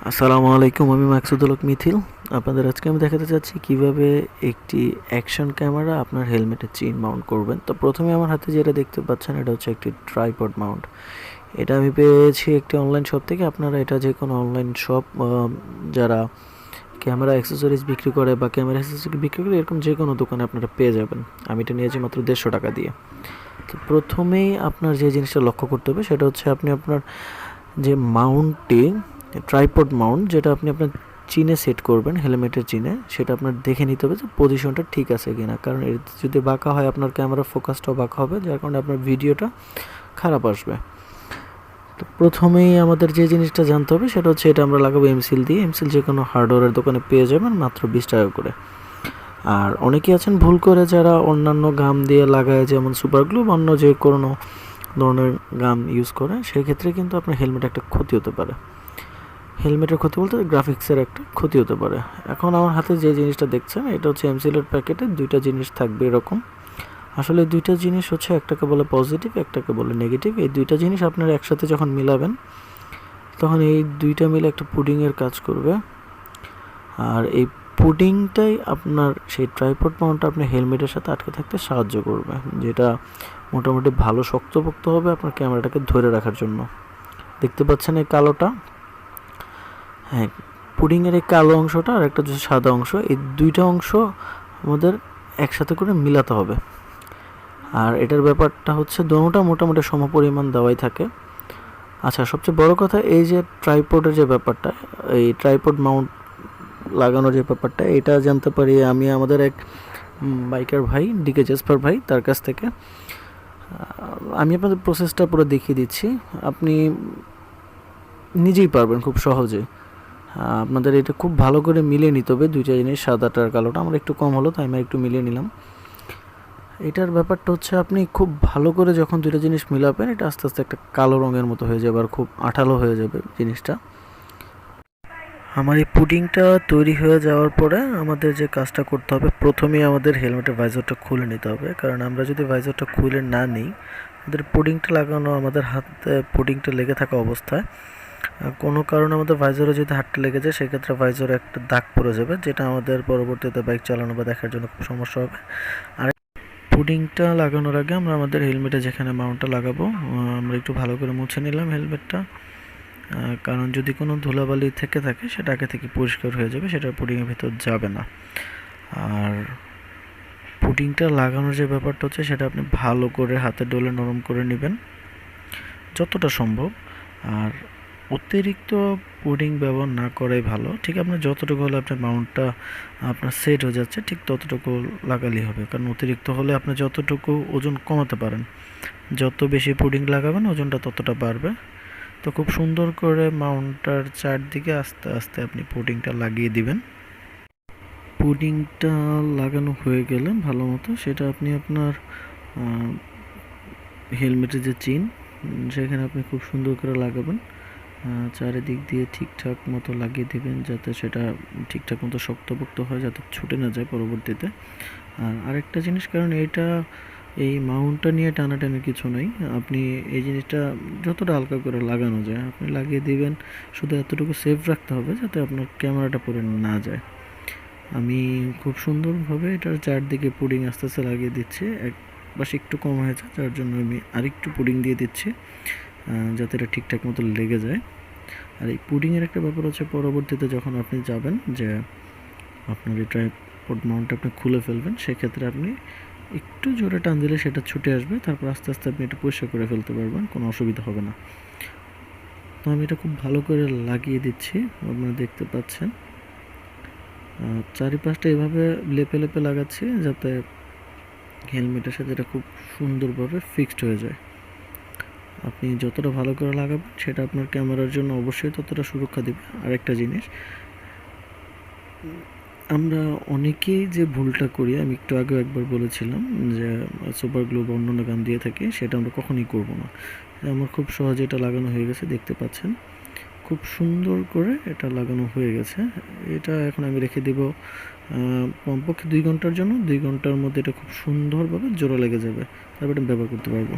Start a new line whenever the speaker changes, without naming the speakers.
আসসালামু আলাইকুম, আমি মাকসুদুল হক মিথিল। আপনাদের আজকে আমি দেখাতে চাচ্ছি কিভাবে একটি অ্যাকশন ক্যামেরা আপনার হেলমেটের চেইন মাউন্ট করবেন। তো প্রথমে আমার হাতে যেটা দেখতে পাচ্ছেন এটা হচ্ছে একটি ট্রাইপড মাউন্ট। এটা আমি পেয়েছি একটি অনলাইন শপ থেকে। আপনারা এটা যে কোনো অনলাইন শপ যারা ক্যামেরা অ্যাক্সেসরিজ বিক্রি করে বা ক্যামেরা অ্যাক্সেসরি বিক্রি করে এরকম যে কোনো দোকানে আপনারা পেয়ে যাবেন। আমি এটা নিয়েছি মাত্র 150 টাকা দিয়ে। তো প্রথমেই আপনার যে জিনিসটা লক্ষ্য করতে হবে সেটা হচ্ছে আপনি আপনার যে মাউন্টটি ট্রাইপড মাউন্ট যেটা আপনি আপনার চিনে সেট করবেন হেলমেটের চিনে, সেটা আপনার দেখে নিতে হবে যে পজিশনটা ঠিক আছে কিনা। কারণ এর যদি বাঁকা হয় আপনার ক্যামেরা ফোকাসটাও বাঁকা হবে, যার কারণে আপনার ভিডিওটা খারাপ আসবে। তো প্রথমেই আমাদের যে জিনিসটা জানতে হবে সেটা হচ্ছে এটা আমরা লাগাবো এমসিল দিয়ে। এমসিল যে কোনো হার্ডওয়্যারের দোকানে পেয়ে যাবেন মাত্র 20 টাকা করে। আর অনেকেই আছেন ভুল করে যারা অন্যান্য গাম দিয়ে লাগায়, যেমন সুপার গ্লু বা অন্য যে কোনো ধরনের গাম ইউজ করে, সেক্ষেত্রে কিন্তু আপনার হেলমেট একটা ক্ষতি হতে পারে। হেলমেটের ক্ষতি বলতে গ্রাফিক্সের একটা ক্ষতি হতে পারে। এখন আমার হাতে যে জিনিসটা দেখছেন এটা হচ্ছে এমসিলের প্যাকেটে দুইটা জিনিস থাকবে এরকম। আসলে দুইটা জিনিস হচ্ছে, একটাকে বলে পজিটিভ, একটাকে বলে নেগেটিভ। এই দুইটা জিনিস আপনারা একসাথে যখন মিলাবেন তখন এই দুইটা মিলে একটা পুডিংয়ের কাজ করবে। আর এই পুডিংটাই আপনার সেই ট্রাইপড মাউন্টটা আপনার হেলমেটের সাথে আটকে থাকতে সাহায্য করবে, যেটা মোটামুটি ভালো শক্তপোক্ত হবে আপনার ক্যামেরাটাকে ধরে রাখার জন্য। দেখতে পাচ্ছেন এই কালোটা? হ্যাঁ, পুডিংয়ের এই কালো অংশটা আর একটা যে সাদা অংশ, এই দুইটা অংশ আমাদের একসাথে করে মিলাতে হবে। আর এটার ব্যাপারটা হচ্ছে দোনোটা মোটামুটি সমপরিমাণ দেওয়াই থাকে। আচ্ছা, সবচেয়ে বড় কথা এই যে ট্রাইপডের যে ব্যাপারটা, এই ট্রাইপড মাউন্ট লাগানোর যে ব্যাপারটা, এটা জানতে পারি আমি আমাদের এক বাইকার ভাই, ডিকে জেসপার ভাই, তার কাছ থেকে। আমি আপনাদের প্রসেসটা পুরো দেখিয়ে দিচ্ছি, আপনি নিজেই পারবেন খুব সহজে। আপনাদের এটা খুব ভালো করে মিলিয়ে নিতে হবে দুইটা জিনিস, সাদাটা আর কালোটা। আমার একটু কম হলো তাই আমি একটু মিলিয়ে নিলাম। এটার ব্যাপারটা হচ্ছে আপনি খুব ভালো করে যখন দুইটা জিনিস মিলাবেন এটা আস্তে আস্তে একটা কালো রঙের মতো হয়ে যাবে আর খুব আঠালো হয়ে যাবে জিনিসটা। আমার এই পুডিংটা তৈরি হয়ে যাওয়ার পরে আমাদের যে কাজটা করতে হবে, প্রথমেই আমাদের হেলমেটের ভাইজরটা খুলে নিতে হবে। কারণ আমরা যদি ভাইজরটা খুলে না নিই, আমাদের পুডিংটা লাগানো, আমাদের হাতে পুডিংটা লেগে থাকা অবস্থায় কোনো কারণে আমাদের ভাইজরে যদি হাতটা লেগে যায়, সেক্ষেত্রে ভাইজরে একটা দাগ পড়ে যাবে, যেটা আমাদের পরবর্তীতে বাইক চালানো বা দেখার জন্য খুব সমস্যা হবে। আর পুডিংটা লাগানোর আগে আমরা আমাদের হেলমেটে যেখানে মাউন্টটা লাগাবো আমরা একটু ভালো করে মুছে নিলাম হেলমেটটা। কারণ যদি কোনো ধুলাবালি থেকে থাকে সেটা আগে থেকে পরিষ্কার হয়ে যাবে, সেটা পুডিংয়ের ভিতর যাবে না। আর পুডিংটা লাগানোর যে ব্যাপারটা হচ্ছে সেটা আপনি ভালো করে হাতে ডলে নরম করে নেবেন যতটা সম্ভব। আর অতিরিক্ত পুডিং ব্যবহার না করাই ভালো। ঠিক আপনার যতটুকু হলে আপনার মাউন্টটা আপনার সেট হয়ে যাচ্ছে ঠিক ততটুকু লাগালেই হবে। কারণ অতিরিক্ত হলে আপনি যতটুকু ওজন কমাতে পারেন, যত বেশি পুডিং লাগাবেন ওজনটা ততটা বাড়বে। তো খুব সুন্দর করে মাউন্টটার চারদিকে আস্তে আস্তে আপনি পুডিংটা লাগিয়ে দিবেন। পুডিংটা লাগানো হয়ে গেলে ভালো মতো সেটা আপনি আপনার হেলমেটের যে চেইন সেখানে আপনি খুব সুন্দর করে লাগাবেন। চারিদিক দিয়ে ঠিকঠাক মতো লাগিয়ে দিবেন যাতে সেটা ঠিকঠাক মতো শক্তপোক্ত হয়, যাতে ছুটে না যায় পরবর্তীতে। আর আরেকটা জিনিস, কারণ এটা এই মাউন্টটা নিয়ে টানাটানির কিছু নেই, আপনি এই জিনিসটা যতটা হালকা করে লাগানো যায় আপনি লাগিয়ে দিবেন। শুধু এতটুকু সেফ রাখতে হবে যাতে আপনার ক্যামেরাটা পড়ে না যায়। আমি খুব সুন্দরভাবে এটার চারদিকে পুডিং আস্তে আস্তে লাগিয়ে দিচ্ছি। এক পাশে একটু কম হয়েছে যার জন্য আমি আরেকটু পুডিং দিয়ে দিচ্ছি যাতে এটা ঠিকঠাক মতো লেগে যায়। আর এই পুডিংয়ের একটা ব্যাপার হচ্ছে, পরবর্তীতে যখন আপনি যাবেন যে আপনার এই ট্রাইপড মাউন্টটা আপনি খুলে ফেলবেন, সেক্ষেত্রে আপনি একটু জোরে টান দিলে সেটা ছুটে আসবে, তারপর আস্তে আস্তে আপনি এটা পরিষ্কার করে ফেলতে পারবেন, কোনো অসুবিধা হবে না। তো আমি এটা খুব ভালো করে লাগিয়ে দিচ্ছি, আপনারা দেখতে পাচ্ছেন। চারিপাশটা এভাবে লেপে লেপে লাগাচ্ছি যাতে হেলমেটের সাথে এটা খুব সুন্দরভাবে ফিক্সড হয়ে যায়। আপনি যতটা ভালো করে লাগাবেন সেটা আপনার ক্যামেরার জন্য অবশ্যই ততটা সুরক্ষা দেবে। আরেকটা জিনিস, আমরা অনেকেই যে ভুলটা করি, আমি একটু আগেও একবার বলেছিলাম যে সুপার গ্লু বা অন্যান্য গাম দিয়ে থাকি, সেটা আমরা কখনোই করব না। আমার খুব সহজে এটা লাগানো হয়ে গেছে, দেখতে পাচ্ছেন খুব সুন্দর করে এটা লাগানো হয়ে গেছে। এটা এখন আমি রেখে দিব কমপক্ষে 2 ঘন্টার জন্য। 2 ঘন্টার মধ্যে এটা খুব সুন্দরভাবে জোড়া লেগে যাবে, তারপর এটা ব্যবহার করতে পারবো।